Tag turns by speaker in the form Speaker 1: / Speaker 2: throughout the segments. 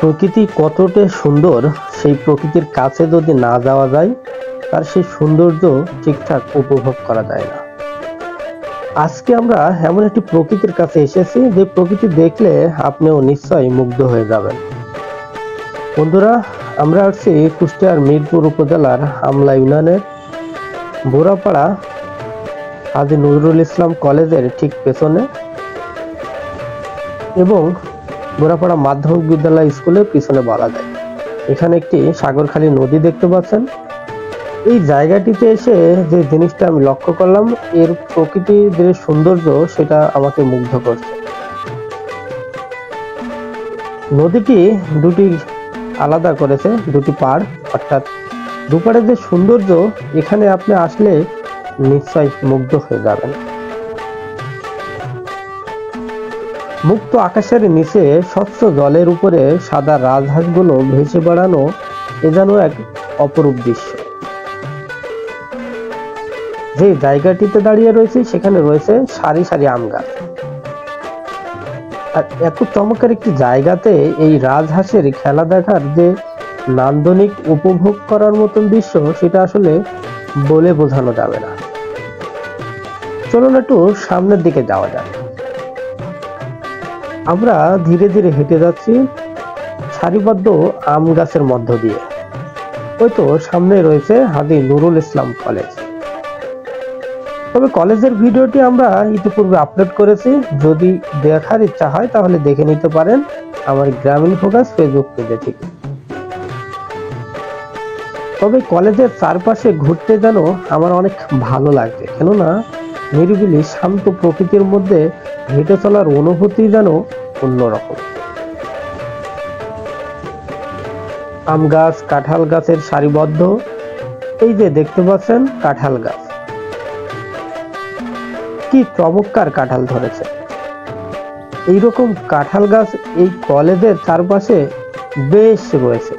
Speaker 1: প্রকৃতি কতটা সুন্দর, সেই প্রকৃতির কাছে যদি না যাওয়া যায় তার সেই সৌন্দর্য ঠিকঠাক উপভোগ করা যায় না। আজকে আমরা এমন একটি প্রকৃতির কাছে এসেছি যে প্রকৃতি দেখলে আপনিও নিশ্চয়ই মুগ্ধ হয়ে যাবেন। বন্ধুরা, আমরা আসছি কুষ্টিয়ার মিরপুর উপজেলার আমলা ইউনিয়নের বোরাপাড়া হাজী নজরুল ইসলাম কলেজের ঠিক পেছনে এবং বোরাপাড়া মাধ্যমিক বিদ্যালয় স্কুলের পিছনে বলা যায়। এখানে একটি সাগরখালী নদী দেখতে পাচ্ছেন। এই জায়গাটিতে এসে যে জিনিসটা আমি লক্ষ্য করলাম, এর প্রকৃতির যে সৌন্দর্য সেটা আমাকে মুগ্ধ করছে। নদীটি দুটি আলাদা করেছে, দুটি পাড়, অর্থাৎ দুপাড়ের যে সৌন্দর্য এখানে আপনি আসলে নিশ্চয়ই মুগ্ধ হয়ে যাবেন। মুক্ত আকাশের নিচে স্বচ্ছ জলের উপরে সাদা রাজহাঁসগুলো ভেসে বেড়ানো এ যেন এক অপরূপ দৃশ্য। যে জায়গাটিতে দাঁড়িয়ে রয়েছে সেখানে রয়েছে সারি সারি আম গাছ। আর এত চমৎকার একটি জায়গাতে এই রাজহাঁসের খেলা দেখার যে নান্দনিক উপভোগ করার মতন দৃশ্য, সেটা আসলে বলে বোঝানো যাবে না। চলুন একটু সামনের দিকে যাওয়া যাক। আমরা ধীরে ধীরে হেঁটে যাচ্ছি সারিবদ্ধ আম গাছের মধ্য দিয়ে। ওই তো সামনে রয়েছে হাজী নুরুল ইসলাম কলেজ। তবে কলেজের ভিডিওটি আমরা ইতিপূর্বে আপলোড করেছি, যদি দেখার ইচ্ছা হয় তাহলে দেখে নিতে পারেন আমার গ্রামীণ ফোকাস ফেসবুক পেজে থেকে। তবে কলেজের চারপাশে ঘুরতে যেন আমার অনেক ভালো লাগছে, কেননা নিরিবিলি শান্ত প্রকৃতির মধ্যে হেঁটে চলার অনুভূতি যেন অন্যরকম। আম গাছ, কাঁঠাল গাছের সারিবদ্ধ, এই যে দেখতে পাচ্ছেন কাঁঠাল গাছ, কি চমৎকার কাঁঠাল ধরেছে। এইরকম কাঁঠাল গাছ এই কলেজের চারপাশে বেশ রয়েছে।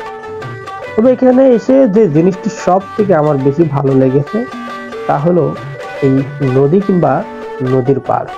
Speaker 1: তবে এখানে এসে যে জিনিসটি সব থেকে আমার বেশি ভালো লেগেছে তা হলো এই নদী কিংবা নদীর পাড়।